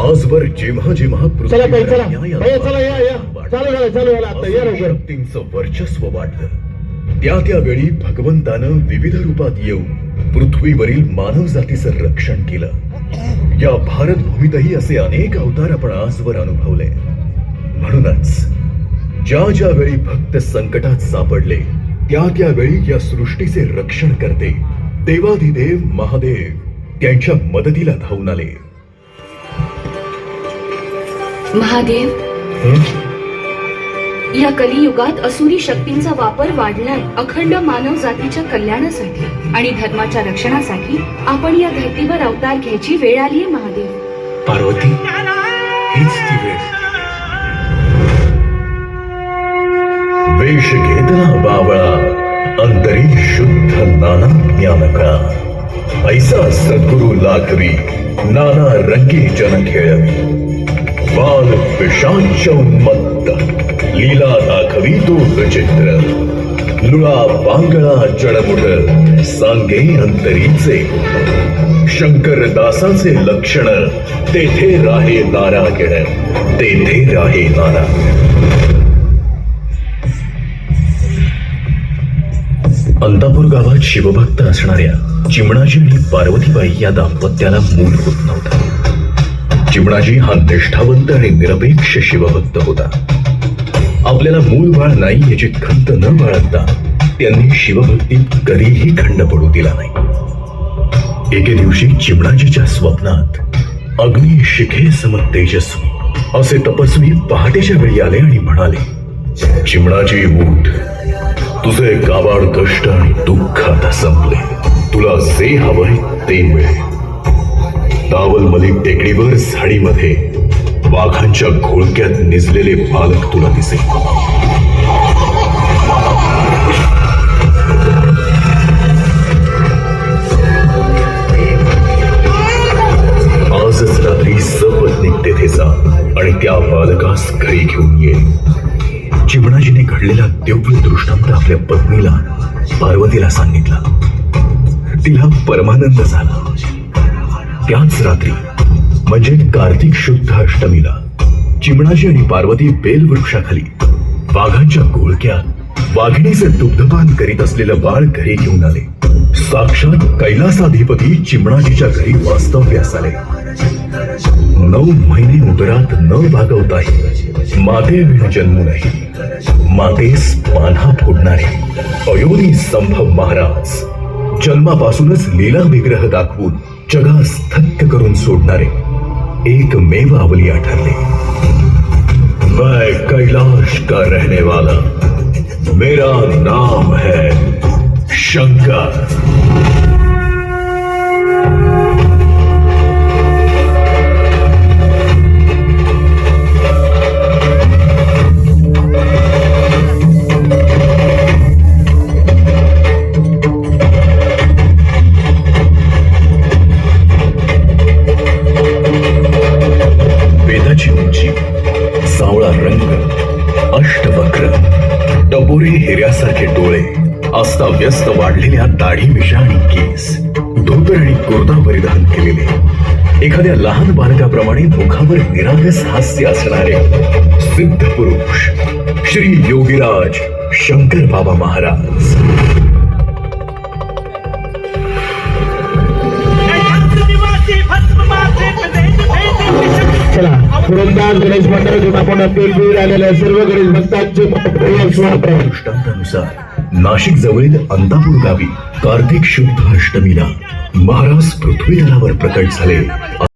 आजवर जेव्हा जेव्हा चला ताई, चला चला या चालू झालं आता या लवकर. शक्तींचं वर्चस्व वाढलं. त्या त्यावेळी भगवंतानं विविध रूपात येऊन पृथ्वीवरील मानव जातीचं रक्षण केलं. या भारत भूमीतही असे अनेक अवतार आपण आजवर अनुभवले. म्हणूनच ज्या वेळी भक्त संकटात सापडले त्या त्यावेळी या सृष्टीचे रक्षण करते देवाधिदेव महादेव त्यांच्या मदतीला धावून आले. महादेव, या कलियुगात असुरी शक्तींचा वापर वाढलाय. अखंड मानव जातीच्या कल्याणासाठी आणि धर्माच्या रक्षणासाठी आपण या धर्तीवर अवतार घ्यायची वेळ आलीये महादेव. पार्वती, हीच ती वेळ. वेश घेतला बावळा, अंतरी शुद्ध नाना ज्ञानका. ऐसा सद्गुरु लाखवी, नाना रंगी जन खेळवी. बाल पिशाच उन्मत्त, लीला दाखवी तो विचित्र. लुळा पांगळा जडमुठ, सांगे अंतरीचे. शंकर दासाचे लक्षण, तेथे राहे नारायण, तेथे राहे नारायण. अंतापूर गावात शिवभक्त असणाऱ्या चिमणाजी आणि पार्वतीबाई या दाम्पत्याला मूल होत नव्हतं. चिमणाजी हा निष्ठावंत आणि निरपेक्ष शिवभक्त होता. आपल्याला मूल बाळ नाही याची खंत न बाळगता त्यांनी शिवभक्तीत कधीही खंड पडू दिला नाही. एके दिवशी चिमणाजीच्या स्वप्नात अग्नी शिखे सम तेजस्वी असे तपस्वी पहाटेच्या वेळी आले आणि म्हणाले, चिमणाजी उठ, तुझे गावाड कष्ट आणि दुःख आता संपले. तुला जे हवंय ते मिळेल. दावलमली टेकडीवर झाडीमध्ये वाघांच्या घोळक्यात निजलेले बालक तुला दिसेल. आजच रात्री सपत्नीक तेथे जा आणि त्या बालकास घरी घेऊन ये. चिमणाजीने घडलेला दिव्य दृष्टांत आपल्या पत्नीला पार्वतीला सांगितला. तिला परमानंद झाला. त्याच रात्री म्हणजे कार्तिक शुद्ध अष्टमीला चिमणाजी आणि पार्वती बेलवृक्षाखाली वाघांच्या घोळक्यात वाघिणीचे दुग्धपान करीत असलेलं बाळ घरी घेऊन आले. साक्षात कैलासाधिपती चिमणाजीच्या घरी वास्तव्यास आले. 9 महिने उदरात न भागवताही माते विण जन्मूनही मातेस पान्हा फोडणारे अयोनी संभव महाराज, जन्मापासूनच लीला विग्रह दाखवून जगास थक्क करून सोडणारे एकमेव अवलिया ठरले. मैं कैलाश का रहने वाला, मेरा नाम है शंकर. सावळा रंग, अष्टवक्र, टपोरे हिऱ्यासारखे डोळे, अस्ताव्यस्त वाढलेल्या दाढी मिशा आणि केस, धोतर आणि कुर्ता परिधान केलेले, एखाद्या लहान बालकाप्रमाणे मुखावर निरागस हास्य असणारे सिद्ध पुरुष श्री योगीराज शंकर बाबा महाराज. चला, पुरंदाज गणेश मंडळ घेऊन आपण अपील आलेल्या सर्व गणेश भक्तांचे दृष्टांतानुसार नाशिक जवळील अंतापूर गावी कार्तिक शुद्ध अष्टमीला महाराज पृथ्वी तलावर प्रकट झाले.